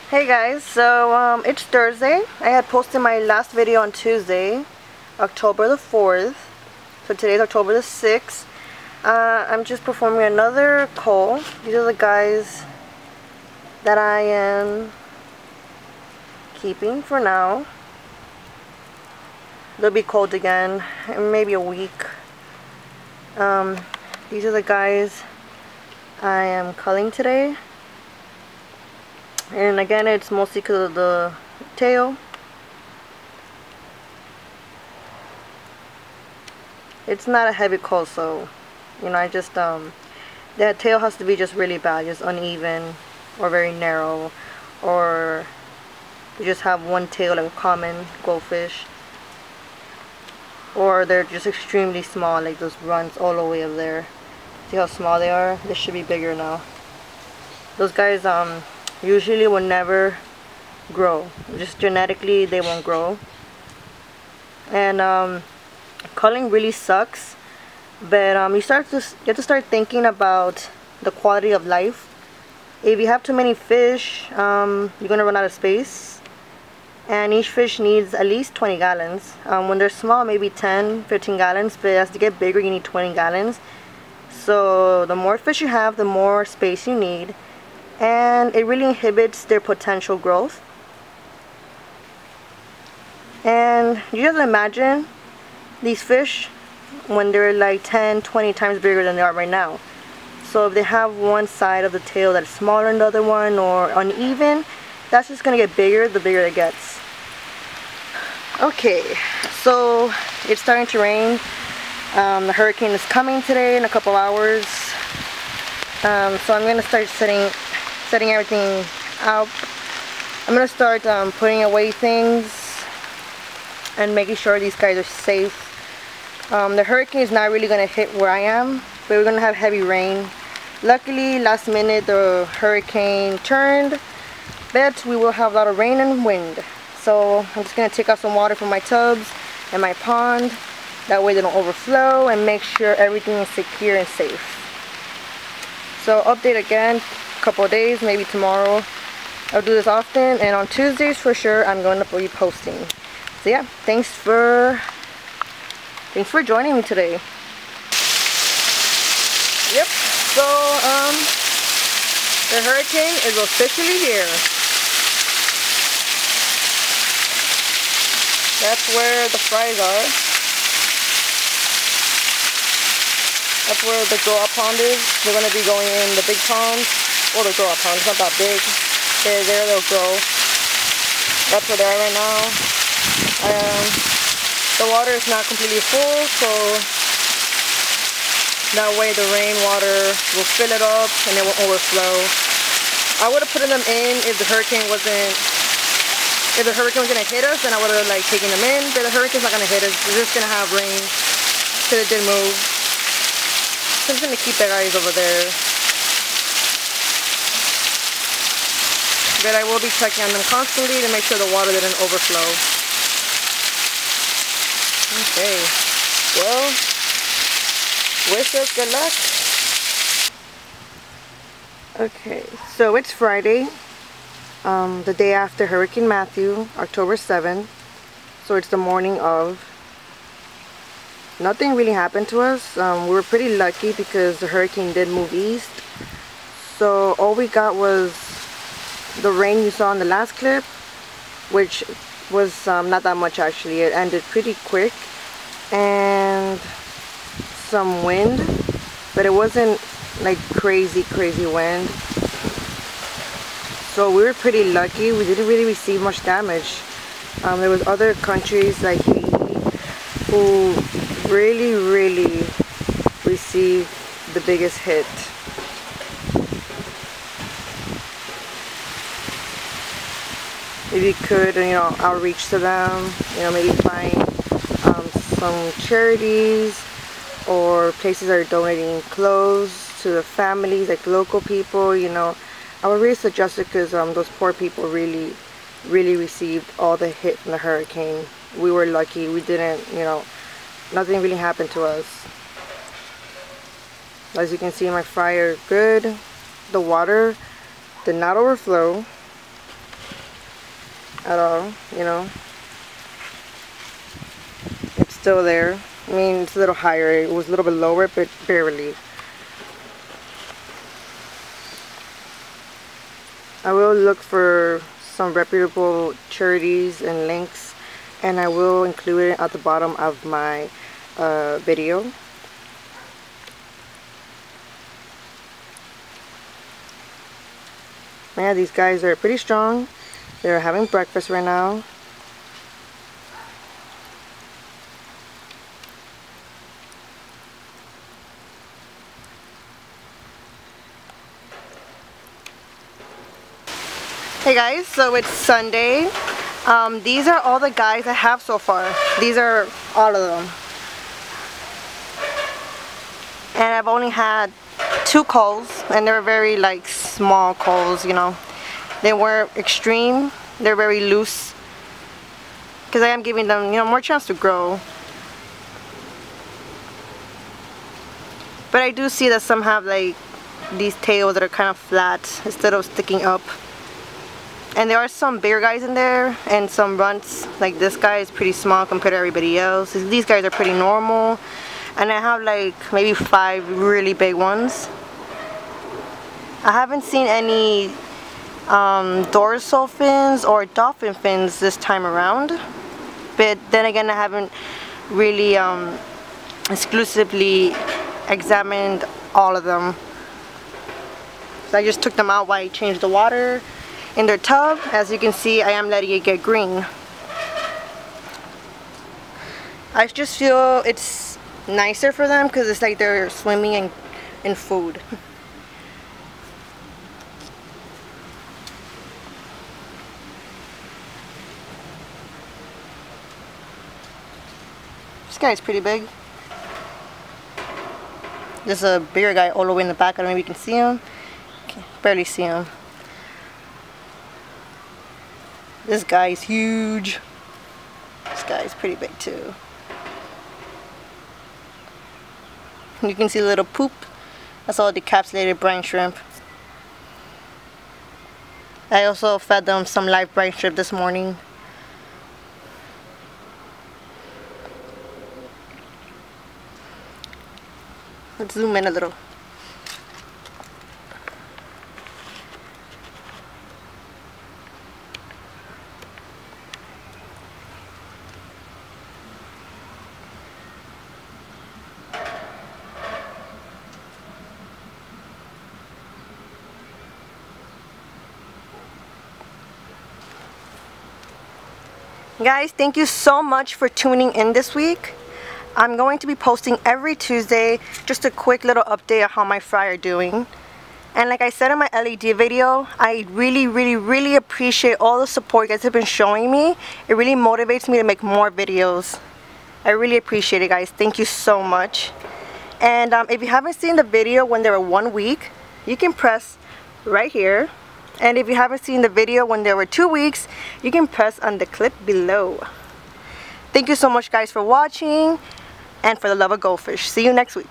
Hey guys, so it's Thursday. I had posted my last video on Tuesday, October the 4th. So today's October the 6th. I'm just performing another call. These are the guys that I am keeping for now. They'll be cold again in maybe a week. These are the guys I am culling today. And again, it's mostly because of the tail. It's not a heavy cull, so I just that tail has to be just really bad, just uneven or very narrow, or you just have one tail like common goldfish, or they're just extremely small, like those runs all the way up there. See how small they are? They should be bigger now. Those guys usually will never grow. Just genetically they won't grow. And culling really sucks, but you have to start thinking about the quality of life. If you have too many fish, you're gonna run out of space, and each fish needs at least 20 gallons. When they're small, maybe 10-15 gallons, but as they get bigger you need 20 gallons. So the more fish you have, the more space you need, and it really inhibits their potential growth. And you just imagine these fish when they're like 10-20 times bigger than they are right now. So if they have one side of the tail that's smaller than the other one, or uneven, that's just gonna get bigger the bigger it gets. Okay, so it's starting to rain. The hurricane is coming today in a couple hours. So I'm gonna start setting everything up. I'm gonna start putting away things and making sure these guys are safe. The hurricane is not really gonna hit where I am, but we're gonna have heavy rain. Luckily, last minute the hurricane turned, but we will have a lot of rain and wind. So I'm just gonna take out some water from my tubs and my pond. That way they don't overflow, and make sure everything is secure and safe. So update again, a couple of days, maybe tomorrow. I'll do this often, and on Tuesdays for sure I'm going to be posting. So yeah, thanks for joining me today. Yep, so the hurricane is officially here. That's where the fries are. That's where the grow-up pond is. They're going to be going in the big pond, or the grow-up pond. It's not that big. They're there, they'll grow. That's where they are right now. The water is not completely full, so that way the rainwater will fill it up and it won't overflow. I would have put them in if the hurricane was going to hit us, then I would have taken them in, but the hurricane's not going to hit us. We're just going to have rain till it did move. So I'm just going to keep the guys over there. But I will be checking on them constantly to make sure the water didn't overflow. Okay. Well, wish us good luck. Okay, so it's Friday. The day after Hurricane Matthew, October 7th. So it's the morning of. Nothing really happened to us. We were pretty lucky because the hurricane did move east. So all we got was the rain you saw in the last clip, which was not that much actually. It ended pretty quick, and some wind, but it wasn't like crazy wind. So we were pretty lucky. We didn't really receive much damage. There was other countries like Haiti who really received the biggest hit. If you could, outreach to them, maybe find some charities or places that are donating clothes to the families, like local people. I would really suggest it, because those poor people really received all the hit from the hurricane. We were lucky. We didn't, nothing really happened to us. As you can see, my fryer is good. The water did not overflow. at all, you know. It's still there. I mean, it's a little higher. It was a little bit lower, but barely. I will look for some reputable charities and links, and I will include it at the bottom of my video. Yeah, these guys are pretty strong. They're having breakfast right now. Hey guys, so it's Sunday. These are all the guys I have so far. These are all of them. And I've only had 2 culls, and they're very like small culls, you know. They weren't extreme, they're very loose, because I am giving them, you know, more chance to grow. But I do see that some have like these tails that are kind of flat instead of sticking up. And there are some bigger guys in there and some runts. Like this guy is pretty small compared to everybody else. These guys are pretty normal. And I have like maybe 5 really big ones. I haven't seen any dorsal fins or dolphin fins this time around. But then again, I haven't really exclusively examined all of them. So I just took them out while I changed the water in their tub. As you can see, I am letting it get green. I just feel it's nicer for them because it's like they're swimming in food. This guy's pretty big. There's a bigger guy all the way in the back. I don't know if you can see him. Okay, barely see him. This guy is huge. This guy is pretty big too. You can see a little poop. That's all decapsulated brine shrimp. I also fed them some live brine shrimp this morning. Let's zoom in a little. Guys, thank you so much for tuning in this week. I'm going to be posting every Tuesday just a quick little update on how my fry are doing. And like I said in my LED video, I really appreciate all the support you guys have been showing me. It really motivates me to make more videos. I really appreciate it, guys. Thank you so much. And if you haven't seen the video when they were 1 week, you can press right here. And if you haven't seen the video when there were 2 weeks, you can press on the clip below. Thank you so much, guys, for watching, and for the love of goldfish. See you next week.